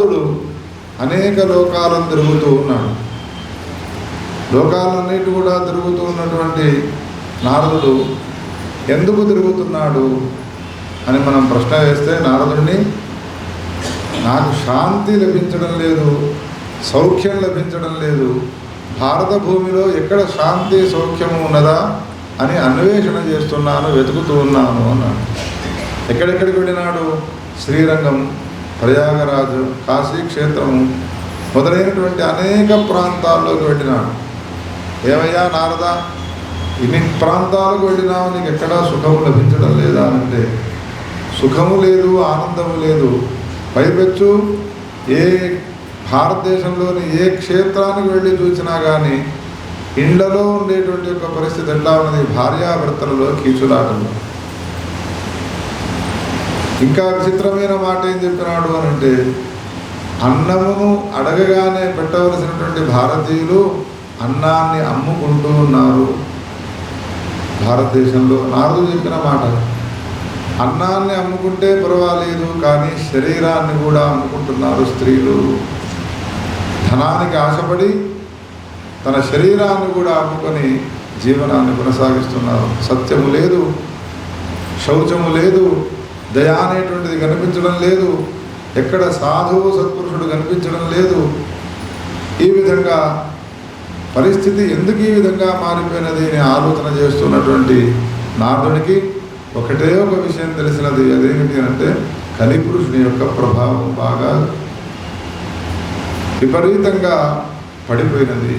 నారదుడు అనేక లోకాలను తిరుగుతూ ఉన్నాడు. లోకాలన్నిటి కూడా తిరుగుతూ ఉన్నటువంటి నారదుడు ఎందుకు తిరుగుతున్నాడు అని మనం ప్రశ్న వేస్తే, నారదుడిని నాకు శాంతి లభించడం లేదు, సౌఖ్యం లభించడం లేదు, భారత భూమిలో ఎక్కడ శాంతి సౌఖ్యము ఉన్నదా అని అన్వేషణ చేస్తున్నాను, వెతుకుతూ ఉన్నాను అన్నాడు. ఎక్కడెక్కడికి వెళ్ళినాడు? శ్రీరంగం, ప్రయాగరాజు, కాశీ క్షేత్రము మొదలైనటువంటి అనేక ప్రాంతాల్లోకి వెళ్ళినాడు. ఏమయ్యా నారద, ఇన్ని ప్రాంతాలకు వెళ్ళినావు, నీకు ఎక్కడా సుఖము లభించడం లేదా అంటే, సుఖము లేదు, ఆనందము లేదు. పైపెచ్చు ఏ భారతదేశంలోని ఏ క్షేత్రానికి వెళ్ళి చూసినా కానీ ఇండ్లలో ఉండేటువంటి ఒక పరిస్థితి ఎట్లా ఉన్నది? భార్యాభర్తలలో కీచులాటలు. ఇంకా విచిత్రమైన మాట ఏం చెప్పినాడు అని అంటే, అన్నమును అడగగానే పెట్టవలసినటువంటి భారతీయులు అన్నాన్ని అమ్ముకుంటూ ఉన్నారు భారతదేశంలో. నారదుడు చెప్పిన మాట, అన్నాన్ని అమ్ముకుంటే పర్వాలేదు, కానీ శరీరాన్ని కూడా అమ్ముకుంటున్నారు స్త్రీలు. ధనానికి ఆశపడి తన శరీరాన్ని కూడా అమ్ముకొని జీవనాన్ని కొనసాగిస్తున్నారు. సత్యము లేదు, శౌచము లేదు, దయ అనేటువంటిది కనిపించడం లేదు, ఎక్కడ సాధువు సత్పురుషుడు కనిపించడం లేదు. ఈ విధంగా పరిస్థితి ఎందుకు ఈ విధంగా మారిపోయినది అని ఆలోచన చేస్తున్నటువంటి నారదునికి ఒకటే ఒక విషయం తెలిసినది. అదేమిటి అంటే, కలిపురుషుని యొక్క ప్రభావం బాగా విపరీతంగా పడిపోయినది.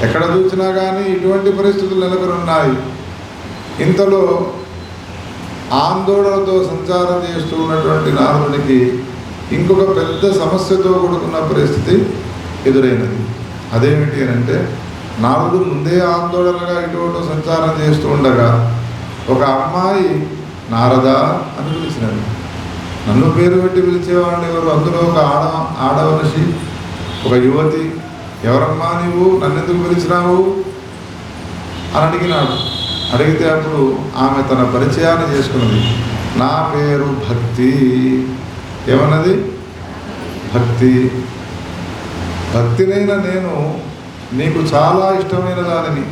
ఎక్కడ చూసినా కానీ ఇటువంటి పరిస్థితులు నెలకొనున్నాయి. ఇంతలో ఆందోళనతో సంచారం చేస్తూ ఉన్నటువంటి నారదునికి ఇంకొక పెద్ద సమస్యతో కూడుకున్న పరిస్థితి ఎదురైనది. అదేమిటి అని అంటే, నారదుడు ముందే ఆందోళనగా ఇటువంటి సంచారం చేస్తూ ఉండగా ఒక అమ్మాయి నారద అని పిలిచినది. నన్ను పేరు పెట్టి పిలిచేవాళ్ళు ఎవరు? అందులో ఒక ఆడమనిషి, ఒక యువతి. ఎవరమ్మా నీవు, నన్నెందుకు పిలిచినావు అని అడిగినాడు. అడిగితే అప్పుడు ఆమె తన పరిచయాన్ని చేసుకున్నది. నా పేరు భక్తి. ఏమన్నది? భక్తి. భక్తినైన నేను నీకు చాలా ఇష్టమైన దానిని,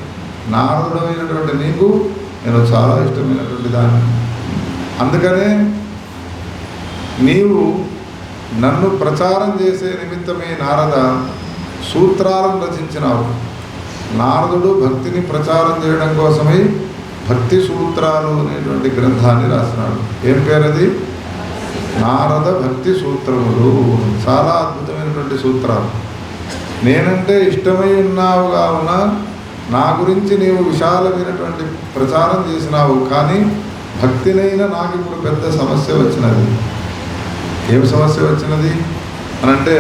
నారదుడమైనటువంటి నీకు నేను చాలా ఇష్టమైనటువంటి దాన్ని. అందుకనే నీవు నన్ను ప్రచారం చేసే నిమిత్తమే నారద సూత్రాలను రచించినావు. నారదుడు భక్తిని ప్రచారం చేయడం కోసమై భక్తి సూత్రాలు అనేటువంటి గ్రంథాన్ని రాసినాడు. ఏం పేరది? నారద భక్తి సూత్రములు. చాలా అద్భుతమైనటువంటి సూత్రాలు. నేనంటే ఇష్టమై ఉన్నావు కావున నా గురించి నీవు విశాలమైనటువంటి ప్రచారం చేసినావు. కానీ భక్తినైనా నాకు ఇప్పుడు పెద్ద సమస్య వచ్చినది. ఏం సమస్య వచ్చినది అనంటే,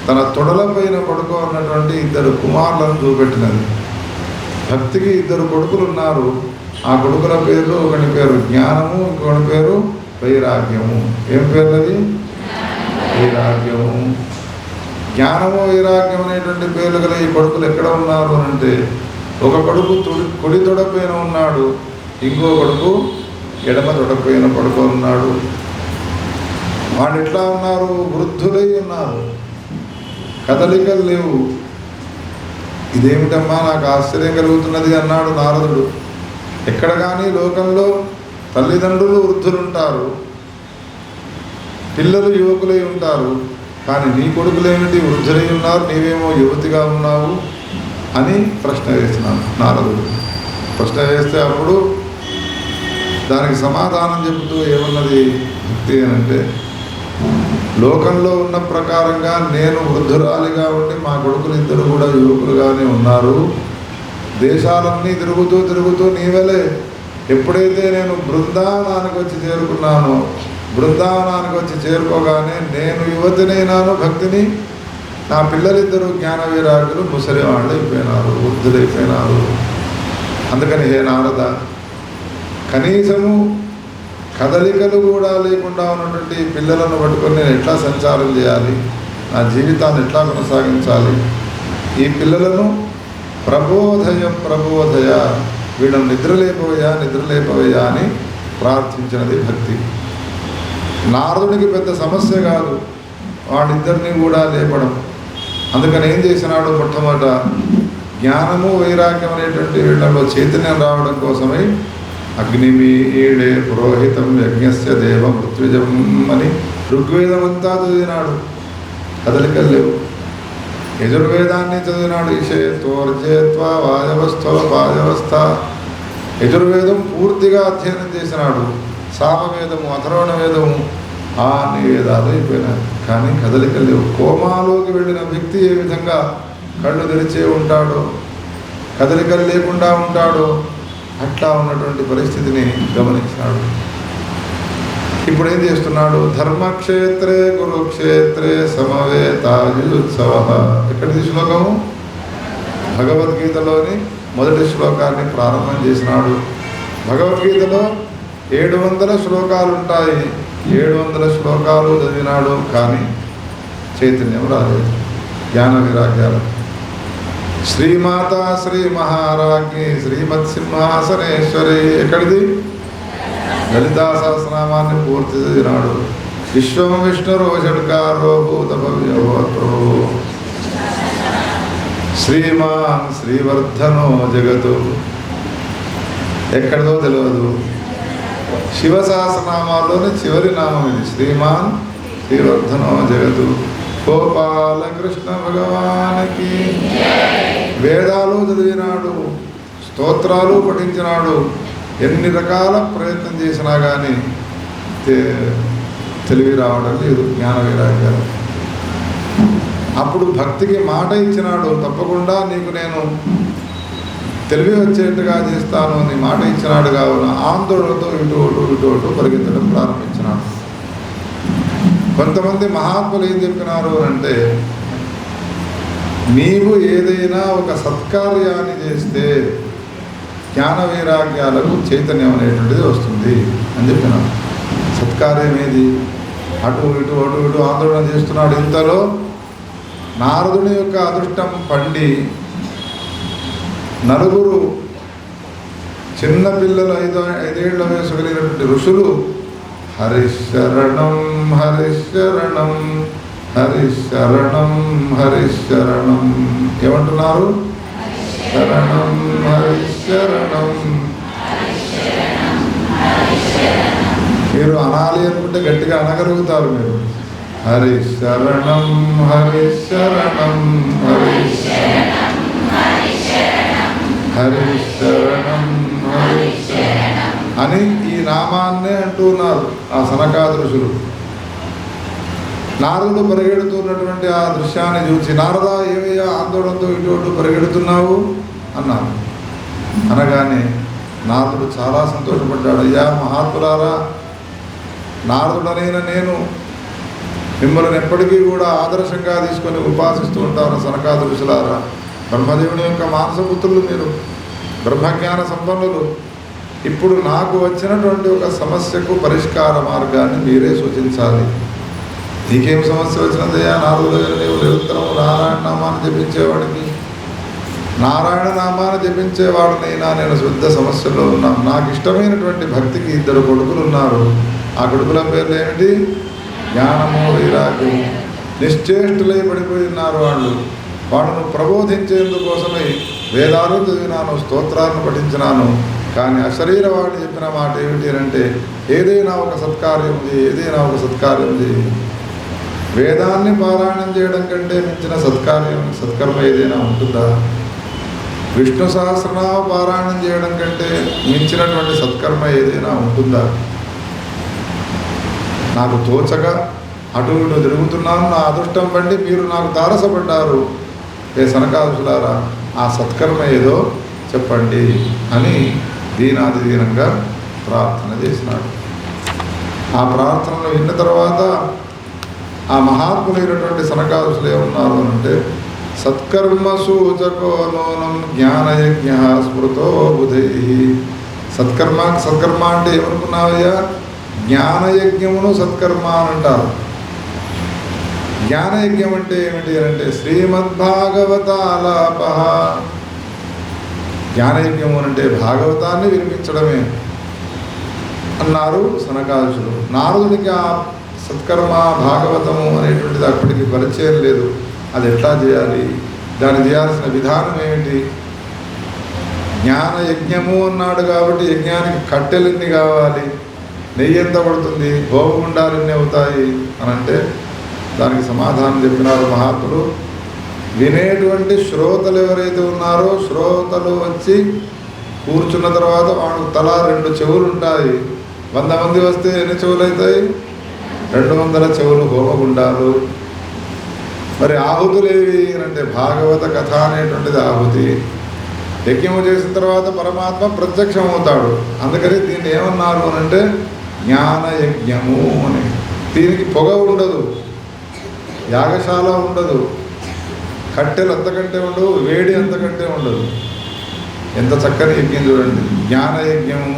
తన తొడలపైన పడుకో ఉన్నటువంటి ఇద్దరు కుమారులను చూపెట్టినది. భక్తికి ఇద్దరు కొడుకులు ఉన్నారు. ఆ కొడుకుల పేర్లు, ఒకని పేరు జ్ఞానము, ఇంకొకటి పేరు వైరాగ్యము. ఏం పేర్లది? వైరాగ్యము. జ్ఞానము వైరాగ్యం అనేటువంటి పేర్లు గల ఈ కొడుకులు ఎక్కడ ఉన్నారు అంటే, ఒక కొడుకు కుడి తొడపైన ఉన్నాడు, ఇంకో కొడుకు ఎడమ తొడపైన పడుకో ఉన్నాడు. వాళ్ళు ఎట్లా ఉన్నారు? వృద్ధులై ఉన్నారు, కదలికలు లేవు. ఇదేమిటమ్మా, నాకు ఆశ్చర్యం కలుగుతున్నది అన్నాడు నారదుడు. ఎక్కడ కానీ లోకంలో తల్లిదండ్రులు వృద్ధులుంటారు, పిల్లలు యువకులై ఉంటారు, కానీ నీ కొడుకులేమిటి వృద్ధులై ఉన్నారు, నీవేమో యువతిగా ఉన్నావు అని ప్రశ్న వేసినాను నారదుడు. ప్రశ్న వేస్తే అప్పుడు దానికి సమాధానం చెబుతూ ఏమన్నది భక్తి అని అంటే, లోకంలో ఉన్న ప్రకారంగా నేను వృద్ధురాలిగా ఉండి మా కొడుకులు ఇద్దరు కూడా యువకులుగానే ఉన్నారు. దేశాలన్నీ తిరుగుతూ తిరుగుతూ నీవలే ఎప్పుడైతే నేను బృందావనానికి వచ్చి చేరుకున్నానో, బృందావనానికి వచ్చి చేరుకోగానే నేను యువతినైనాను, భక్తిని. నా పిల్లలిద్దరూ జ్ఞాన వైరాగ్యులు ముసలి వాళ్ళు అయిపోయినారు, వృద్ధులైపోయినారు. అందుకని హే నారద, కనీసము కదలికలు కూడా లేకుండా ఉన్నటువంటి పిల్లలను పట్టుకొని నేను ఎట్లా సంచారం చేయాలి, నా జీవితాన్ని ఎట్లా కొనసాగించాలి, ఈ పిల్లలను ప్రబోధయ, వీళ్ళని నిద్రలేపవయ్యా అని ప్రార్థించినది భక్తి. నారదునికి పెద్ద సమస్య కాదు, వాళ్ళిద్దరినీ కూడా లేపడం. అందుకని ఏం చేసినాడు, మొట్టమొదట జ్ఞానము వైరాగ్యం అనేటువంటి వీళ్ళలో చైతన్యం రావడం కోసమై అగ్నిమీడే పురోహితం యజ్ఞస్య దేవ మృత్యుజం అని ఋగ్వేదం అంతా చదివినాడు, కదలికలు లేవు. యజుర్వేదాన్ని చదివినాడు, ఈశేత్వోర్జేత్వా వాయవస్థో వాయవస్థ. యజుర్వేదం పూర్తిగా అధ్యయనం చేసినాడు. సామవేదము, అథర్వణ వేదము, అన్ని వేదాలు అయిపోయినాయి, కానీ కదలికలు లేవు. కోమాలోకి వెళ్ళిన వ్యక్తి ఏ విధంగా కళ్ళు తెరిచే ఉంటాడో, కదలికలు లేకుండా ఉంటాడో, అట్లా ఉన్నటువంటి పరిస్థితిని గమనించినాడు. ఇప్పుడు ఏం చేస్తున్నాడు, ధర్మక్షేత్రే కురుక్షేత్రే సమవేతాయుత్సవ. ఎక్కడిది శ్లోకము? భగవద్గీతలోని మొదటి శ్లోకాన్ని ప్రారంభం చేసినాడు. భగవద్గీతలో 700 శ్లోకాలు ఉంటాయి. 700 శ్లోకాలు చదివినాడు, కానీ చైతన్యం రాలేదు, జ్ఞాన విరాగ్యాలు. శ్రీమాత శ్రీ మహారాజ్ఞి శ్రీమత్ సింహాసనేశ్వరి ఎక్కడిది? లలితా సహస్రనామాన్ని పూర్తి చదివినాడు. విశ్వం విష్ణురో షడ్కారో భూత భవ్యో ప్రభు శ్రీమాన్ శ్రీవర్ధనో జగతు ఎక్కడిదో తెలియదు. శివ సహస్రనామాల్లోని చివరి నామం ఇది, శ్రీమాన్ శ్రీవర్ధనో జగతు. గోపాలకృష్ణ భగవానికి. వేదాలు చదివినాడు, స్తోత్రాలు పఠించినాడు. ఎన్ని రకాల ప్రయత్నం చేసినా కానీ తెలివి రావడం లేదు, జ్ఞాన వైరాగ్యాలు. అప్పుడు భక్తికి మాట ఇచ్చినాడు, తప్పకుండా నీకు నేను తెలివి వచ్చేట్టుగా చేస్తాను అని మాట ఇచ్చినాడు. కావున ఆందోళనతో ఇటు పరిగెత్తడం ప్రారంభించినాడు. కొంతమంది మహాత్ములు ఏం చెప్పినారు అంటే, నీవు ఏదైనా ఒక సత్కార్యాన్ని చేస్తే జ్ఞాన వైరాగ్యాలకు చైతన్యం అనేటువంటిది వస్తుంది అని చెప్పినాడు. సత్కార్యం ఏది? అటు ఇటు ఆందోళన చేస్తున్నాడు. ఇంతలో నారదుని యొక్క అదృష్టం పండి నలుగురు చిన్నపిల్లలు 5 ఏళ్ల వయసు కలిగినటువంటి ఋషులు హరిశరణం హరిశరణం హరిశరణం హరిశరణం ఏమంటున్నారు? శరణం హరిశరణం. మీరు అనాలి అనుకుంటే గట్టిగా అనగలుగుతారు మీరు. హరిశరణం హరిశరణం హరిశరణం హరిశరణం హరిశరణం అని ఈ నామాన్నే అంటున్నారు ఆ సనకాది ఋషులు. నారదుడు పరిగెడుతున్నటువంటి ఆ దృశ్యాన్ని చూసి, నారదా ఏమయ్యా ఆందోళనతో ఇటు పరిగెడుతున్నావు అన్నారు. అనగానే నారదుడు చాలా సంతోషపడ్డాడు. అయ్యా మహాత్ములారా, నారదుడనైన నేను మిమ్మల్ని ఎప్పటికీ కూడా ఆదర్శంగా తీసుకొని ఉపాసిస్తూ ఉంటాను. సనకాది ఋషులారా, బ్రహ్మదేవుని యొక్క మానసపుత్రులు మీరు, బ్రహ్మజ్ఞాన సంపన్నులు. ఇప్పుడు నాకు వచ్చినటువంటి ఒక సమస్యకు పరిష్కార మార్గాన్ని మీరే సూచించాలి. నీకేం సమస్య వచ్చినదయ్యా? నారదుడు నీవు నిరంతరం నారాయణ నామాన్ని జపించేవాడికి, నారాయణ నామాన్ని జపించేవాడినైనా నేను శుద్ధ సమస్యలో ఉన్నాను. నాకు ఇష్టమైనటువంటి భక్తికి 2 కొడుకులు ఉన్నారు. ఆ కొడుకుల పేర్లు ఏమిటి? జ్ఞానము వైరాగ్యము. నిశ్చేష్టులై పడిపోయి ఉన్నారు వాళ్ళు. వాళ్ళను ప్రబోధించేందుకోసమై వేదాలు చదివినాను, స్తోత్రాలను పఠించినాను. కానీ అశరీరవాణి చెప్పిన మాట ఏమిటి అంటే, ఏదైనా ఒక సత్కార్యం చేయి, ఏదైనా ఒక సత్కార్యం చేయి. వేదాన్ని పారాయణం చేయడం కంటే మించిన సత్కర్మ ఏదైనా ఉంటుందా? విష్ణు సహస్రనామ పారాయణం చేయడం కంటే మించినటువంటి సత్కర్మ ఏదైనా ఉంటుందా? నాకు తోచగా అటు ఇటు తిరుగుతున్నాను, నా అదృష్టం పండి మీరు నాకు తారసపడ్డారు. ఏ సనకాదులారా, ఆ సత్కర్మ ఏదో చెప్పండి అని దీనాదిదీనంగా ప్రార్థన చేసినాడు. ఆ ప్రార్థనలు విన్న తర్వాత ఆ మహాత్ములైనటువంటి సనకాదులు ఏమన్నారు అంటే, సత్కర్మ సూచకో నూనం జ్ఞానయజ్ఞ స్మృతో బుధై. సత్కర్మ అంటే ఏమనుకున్నావయ్యా? జ్ఞానయజ్ఞమును సత్కర్మ అని అంటారు. జ్ఞానయజ్ఞం అంటే ఏమిటి అంటే శ్రీమద్భాగవతాలాప. జ్ఞానయజ్ఞము అంటే భాగవతాన్ని వినిపించడమే అన్నారు సనకాదులు. నారదుడికి ఆ సత్కర్మ భాగవతము అనేటువంటిది అప్పటికి పరిచయం లేదు. అది ఎట్లా చేయాలి, దాన్ని చేయాల్సిన విధానం ఏమిటి? జ్ఞాన యజ్ఞము అన్నాడు కాబట్టి యజ్ఞానికి కట్టెలు ఎన్ని కావాలి, నెయ్యి ఎంత పడుతుంది, హోమగుండాలు ఎన్ని అవుతాయి అని అంటే దానికి సమాధానం చెప్పినారు మహాత్ములు. వినేటువంటి శ్రోతలు ఎవరైతే ఉన్నారో శ్రోతలు వచ్చి కూర్చున్న తర్వాత వాడు తలా 2 చెవులు ఉంటాయి. 100 మంది వస్తే ఎన్ని చెవులు అవుతాయి? 200 చెవులు హోమగుండాలు. మరి ఆహుతులేవి అంటే భాగవత కథ అనేటువంటిది ఆహుతి. యజ్ఞము చేసిన తర్వాత పరమాత్మ ప్రత్యక్షం అవుతాడు. అందుకని దీన్ని ఏమన్నారు అని అంటే జ్ఞాన యజ్ఞము అని. దీనికి పొగ ఉండదు, యాగశాల ఉండదు, కట్టెలు అంతకంటే ఉండవు, వేడి అంతకంటే ఉండదు. ఎంత చక్కని యజ్ఞం చూడండి, జ్ఞాన యజ్ఞము.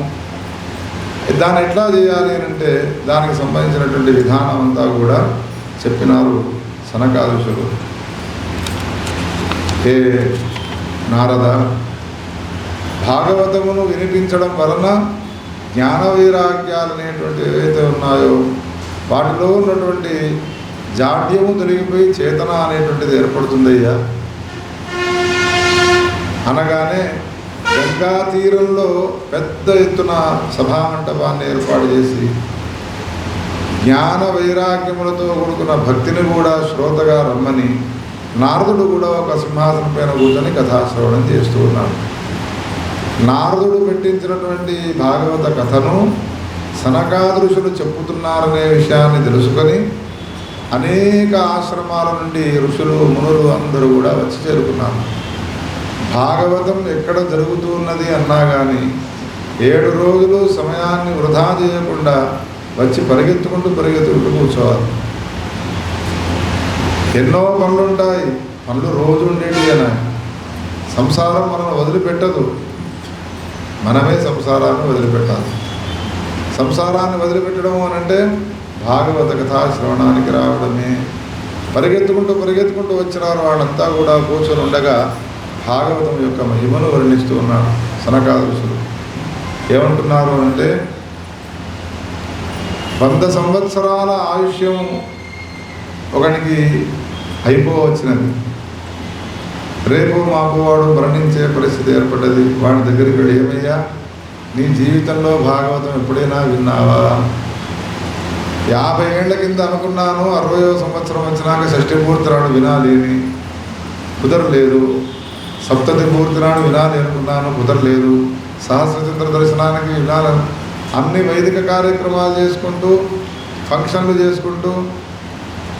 దాన్ని ఎట్లా చేయాలి అని అంటే దానికి సంబంధించినటువంటి విధానం అంతా కూడా చెప్పినారు సనకాదుషులు. ఏ నారద, భాగవతమును వినిపించడం వలన జ్ఞాన వైరాగ్యాలు అనేటువంటి ఏవైతే ఉన్నాయో వాటిలో ఉన్నటువంటి జాడ్యము తొలగిపోయి చేతన అనేటువంటిది ఏర్పడుతుందయ్యా అనగానే గంగా తీరంలో పెద్ద ఎత్తున సభామంటపాన్ని ఏర్పాటు చేసి జ్ఞాన వైరాగ్యములతో కూడుకున్న భక్తిని కూడా శ్రోతగా రమ్మని నారదుడు కూడా ఒక సింహాసనం పైన కూర్చొని కథాశ్రవణం చేస్తూ ఉన్నాడు. నారదుడు పెట్టించినటువంటి భాగవత కథను సనకాదృశులు చెప్పుతున్నారనే విషయాన్ని తెలుసుకొని అనేక ఆశ్రమాల నుండి ఋషులు మునులు అందరూ కూడా వచ్చి చేరుకున్నారు. భాగవతం ఎక్కడ జరుగుతున్నది అన్నా కానీ 7 రోజులు సమయాన్ని వృధా చేయకుండా వచ్చి పరిగెత్తుకుంటూ కూర్చోవాలి. ఎన్నో పనులు ఉంటాయి, పనులు రోజు ఉండేవి అని. సంసారం మనం వదిలిపెట్టదు, మనమే సంసారాన్ని వదిలిపెట్టాలి. సంసారాన్ని వదిలిపెట్టడం అని అంటే భాగవత కథా శ్రవణానికి రావడమే. పరిగెత్తుకుంటూ వచ్చినారు. వాళ్ళంతా కూడా కూర్చొని ఉండగా భాగవతం యొక్క మహిమను వర్ణిస్తూ ఉన్నాడు సనకాదృశులు. ఏమంటున్నారు అంటే 100 సంవత్సరాల ఆయుష్యం ఒకనికి అయిపోవచ్చినది. రేపు మాకు వాడు మరణించే పరిస్థితి ఏర్పడ్డది. వాడి దగ్గరికి వెళ్ళి ఏమయ్యా, నీ జీవితంలో భాగవతం ఎప్పుడైనా విన్నావా? 50 ఏళ్ల కింద అనుకున్నాను 60వ సంవత్సరం వచ్చినాక షష్ఠి పూర్తి నాడు వినాలి అని, కుదరలేదు. సప్తతి పూర్తి నాడు వినాలి అనుకున్నాను, కుదరలేదు. సహస్రచంద్ర దర్శనానికి వినాలని అన్ని వైదిక కార్యక్రమాలు చేసుకుంటూ ఫంక్షన్లు చేసుకుంటూ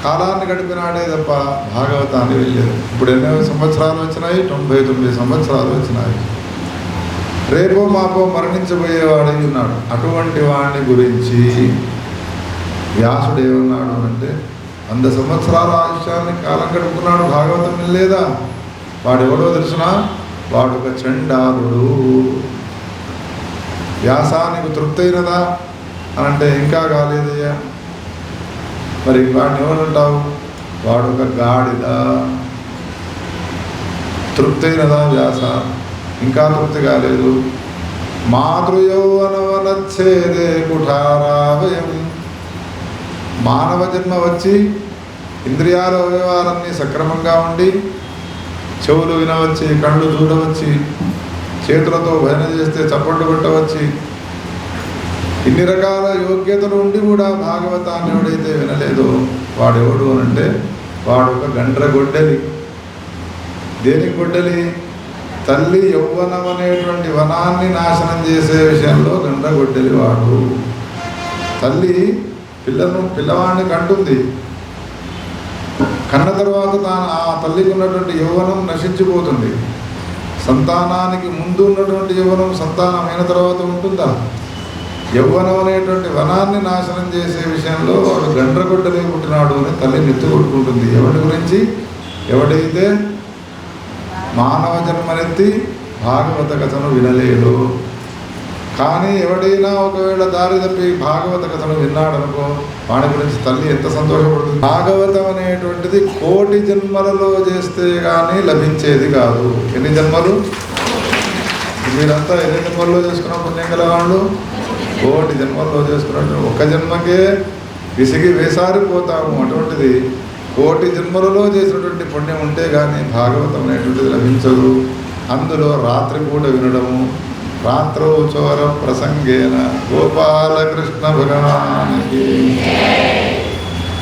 కాలాన్ని గడిపినాడే తప్ప భాగవతాన్ని వెళ్ళలేదు. ఇప్పుడు ఎన్నో సంవత్సరాలు వచ్చినాయి? 99 సంవత్సరాలు వచ్చినాయి. రేపో మాపో మరణించబోయేవాడై ఉన్నాడు. అటువంటి వాడిని గురించి వ్యాసుడు ఏమన్నాడు అంటే 100 సంవత్సరాల ఆయుష్యాన్ని కాలం గడుపుకున్నాడు, భాగవతం వినలేదా? వాడెవడో తెలుసునా? వాడు ఒక చండాలుడు. వ్యాసానికి తృప్తి అయినదా అని అంటే ఇంకా కాలేదయ్యా. మరి వాడిని ఎవరంటావు? వాడు ఒక గాడిద. తృప్తి అయినదా వ్యాస? ఇంకా తృప్తి కాలేదు. మాతృయౌవనవనచ్ఛేదే కుఠారావయం. మానవ జన్మ వచ్చి ఇంద్రియాల అవయవాలన్నీ సక్రమంగా ఉండి చెవులు వినవచ్చి, కళ్ళు చూడవచ్చి, చేతులతో భజన చేస్తే చప్పట్లు కొట్టవచ్చి, ఇన్ని రకాల యోగ్యతలు ఉండి కూడా భాగవతాన్ని ఎవడైతే వినలేదో వాడెవడు అనంటే వాడు ఒక గండ్ర గొడ్డలి. దేనికి గొడ్డలి? తల్లి యౌవనం అనేటువంటి వనాన్ని నాశనం చేసే విషయంలో గండ్ర గొడ్డలి వాడు. తల్లి పిల్లవాడిని కంటుంది. కన్న తర్వాత ఆ తల్లికి ఉన్నటువంటి యౌవనం నశించిపోతుంది. సంతానానికి ముందు ఉన్నటువంటి యౌవనం సంతానమైన తర్వాత ఉంటుందా? యౌవనం అనేటువంటి వనాన్ని నాశనం చేసే విషయంలో వాడు గండ్రగొడ్డలే పుట్టినాడు అని తల్లి నెత్తి కొట్టుకుంటుంది. ఎవరి గురించి? ఎవడైతే మానవ జన్మనెత్తి భాగవత కథను వినలేడు. కానీ ఎవడైనా ఒకవేళ దారి తప్పి భాగవత కథను విన్నాడనుకో, వాడి గురించి తల్లి ఎంత సంతోషపడుతుంది. భాగవతం అనేటువంటిది 1,000,000 జన్మలలో చేస్తే కానీ లభించేది కాదు. ఎన్ని జన్మలు? మీరంతా ఎన్ని జన్మల్లో చేసుకున్న పుణ్యం గల వాళ్ళు? 1,000,000 జన్మల్లో చేసుకున్నట్టు ఒక జన్మకే విసిగి వేసారిపోతాము. అటువంటిది కోటి జన్మలలో చేసినటువంటి పుణ్యం ఉంటే కానీ భాగవతం అనేటువంటిది లభించదు. అందులో రాత్రిపూట వినడము, రాత్రో చోర ప్రసంగేన గోపాలకృష్ణ భగవానికి